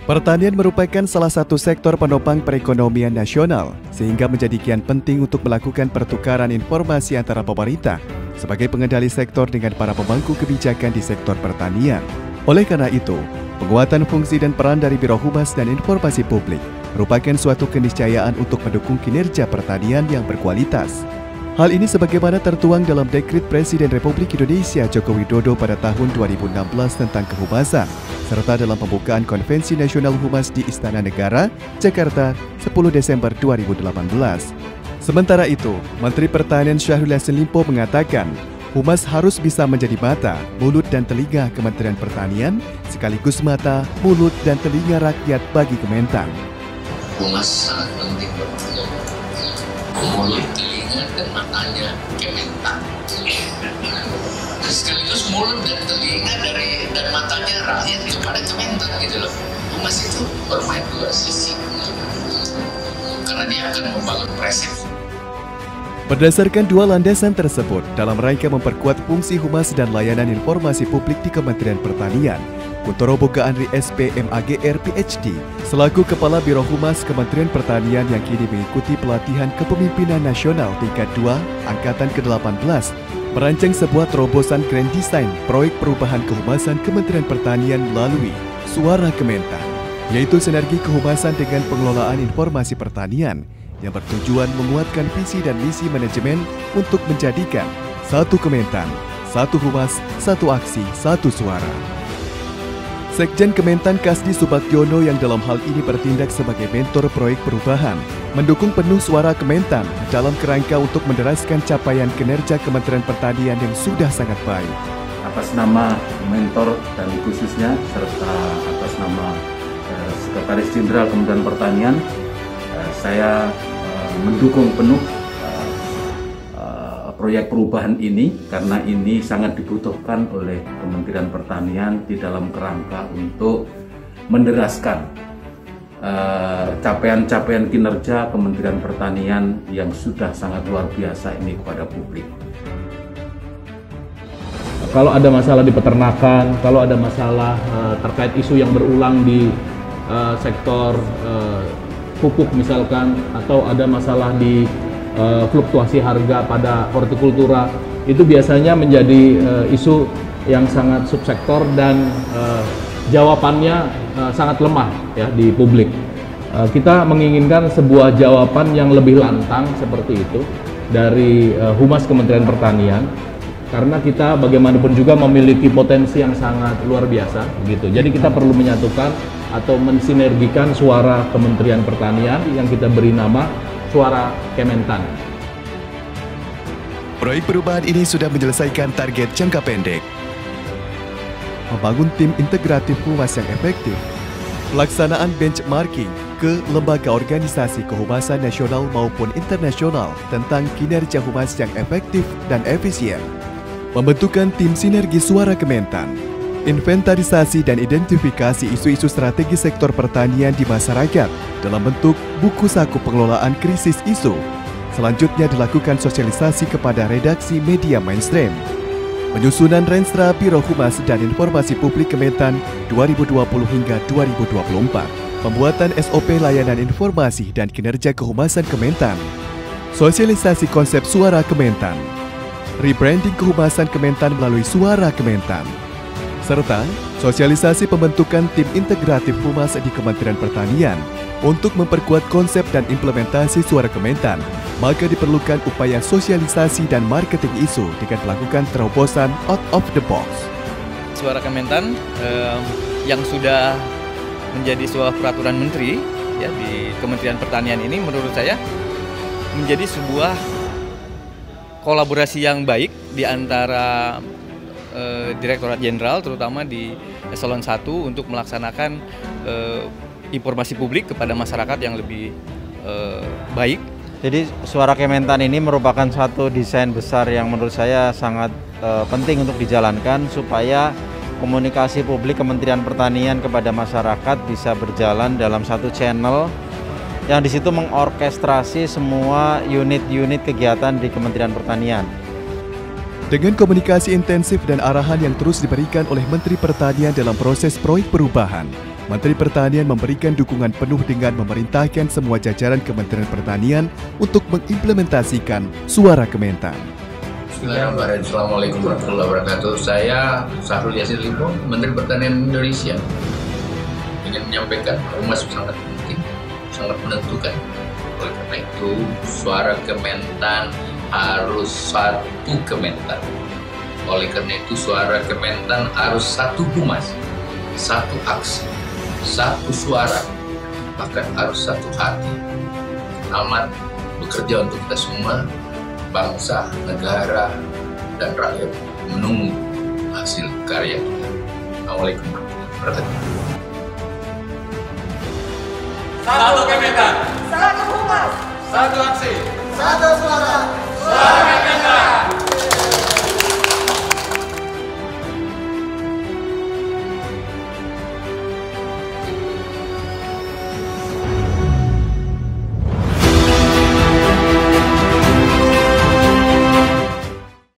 Pertanian merupakan salah satu sektor penopang perekonomian nasional, sehingga menjadi kian penting untuk melakukan pertukaran informasi antara pemerintah sebagai pengendali sektor dengan para pemangku kebijakan di sektor pertanian. Oleh karena itu, penguatan fungsi dan peran dari Biro Humas dan Informasi Publik merupakan suatu keniscayaan untuk mendukung kinerja pertanian yang berkualitas. Hal ini sebagaimana tertuang dalam Dekret Presiden Republik Indonesia Joko Widodo pada tahun 2016 tentang kehumasan, serta dalam pembukaan Konvensi Nasional Humas di Istana Negara, Jakarta, 10 Desember 2018. Sementara itu, Menteri Pertanian Syahrul Yassin Limpo mengatakan, Humas harus bisa menjadi mata, mulut, dan telinga Kementerian Pertanian, sekaligus mata, mulut, dan telinga rakyat bagi Kementan. Humas sangat penting, mulut, telinga, dan matanya Kementan. Sekaligus mulut dan telinga dan matanya rakyat kepada Kementan gitu loh. Humas itu bermain dua sisi, karena dia akan membangun persepsi. Berdasarkan dua landasan tersebut, dalam rangka memperkuat fungsi humas dan layanan informasi publik di Kementerian Pertanian, Kuntoro Boga Andri SP MAGR PhD, selaku Kepala Biro Humas Kementerian Pertanian yang kini mengikuti pelatihan kepemimpinan nasional tingkat 2, Angkatan ke-18, merancang sebuah terobosan grand design proyek perubahan kehumasan Kementerian Pertanian melalui Suara Kementan, yaitu sinergi kehumasan dengan pengelolaan informasi pertanian, yang bertujuan menguatkan visi dan misi manajemen untuk menjadikan satu Kementan, satu humas, satu aksi, satu suara. Sekjen Kementan Kasdi Subagiono yang dalam hal ini bertindak sebagai mentor proyek perubahan, mendukung penuh suara Kementan dalam kerangka untuk menderaskan capaian kinerja Kementerian Pertanian yang sudah sangat baik. Atas nama mentor dan khususnya serta atas nama Sekretaris Jenderal Kementerian Pertanian, saya mendukung penuh proyek perubahan ini karena ini sangat dibutuhkan oleh Kementerian Pertanian di dalam kerangka untuk menderaskan capaian-capaian kinerja Kementerian Pertanian yang sudah sangat luar biasa ini kepada publik. Kalau ada masalah di peternakan, kalau ada masalah terkait isu yang berulang di sektor pupuk misalkan, atau ada masalah di fluktuasi harga pada hortikultura, itu biasanya menjadi isu yang sangat subsektor dan jawabannya sangat lemah ya di publik. Kita menginginkan sebuah jawaban yang lebih lantang seperti itu dari Humas Kementerian Pertanian, karena kita bagaimanapun juga memiliki potensi yang sangat luar biasa gitu. Jadi kita perlu menyatukan atau mensinergikan suara Kementerian Pertanian yang kita beri nama Suara Kementan. Proyek perubahan ini sudah menyelesaikan target jangka pendek, membangun tim integratif humas yang efektif, pelaksanaan benchmarking ke lembaga organisasi kehumasan nasional maupun internasional tentang kinerja humas yang efektif dan efisien, pembentukan tim sinergi suara Kementan, inventarisasi dan identifikasi isu-isu strategi sektor pertanian di masyarakat dalam bentuk buku saku pengelolaan krisis isu. Selanjutnya dilakukan sosialisasi kepada redaksi media mainstream. Penyusunan Renstra Biro Humas dan Informasi Publik Kementan 2020 hingga 2024. Pembuatan SOP layanan informasi dan kinerja kehumasan Kementan. Sosialisasi konsep Suara Kementan. Rebranding kehumasan Kementan melalui Suara Kementan. Serta sosialisasi pembentukan tim integratif humas di Kementerian Pertanian untuk memperkuat konsep dan implementasi Suara Kementan, maka diperlukan upaya sosialisasi dan marketing isu dengan melakukan terobosan out of the box. Suara Kementan yang sudah menjadi sebuah peraturan menteri ya di Kementerian Pertanian ini menurut saya menjadi sebuah kolaborasi yang baik di antara Direktorat Jenderal terutama di Eselon 1 untuk melaksanakan informasi publik kepada masyarakat yang lebih baik. Jadi Suara Kementan ini merupakan satu desain besar yang menurut saya sangat penting untuk dijalankan supaya komunikasi publik Kementerian Pertanian kepada masyarakat bisa berjalan dalam satu channel yang di situ mengorkestrasi semua unit-unit kegiatan di Kementerian Pertanian. Dengan komunikasi intensif dan arahan yang terus diberikan oleh Menteri Pertanian dalam proses proyek perubahan, Menteri Pertanian memberikan dukungan penuh dengan memerintahkan semua jajaran Kementerian Pertanian untuk mengimplementasikan Suara Kementan. Bismillahirrahmanirrahim. Assalamualaikum warahmatullahi wabarakatuh. Saya Syahrul Yassin Limpo, Menteri Pertanian Indonesia, ingin menyampaikan bahwa sangat penting, sangat menentukan. Oleh karena itu, Suara Kementan harus satu Kementan. Oleh karena itu, Suara Kementan harus satu humas, satu aksi, satu suara, bahkan harus satu hati. Amat bekerja untuk kita semua, bangsa, negara, dan rakyat menunggu hasil karya kita. Assalamualaikum warahmatullahi wabarakatuh. Satu Kementan, satu humas, satu aksi, satu suara. Suara Kementan.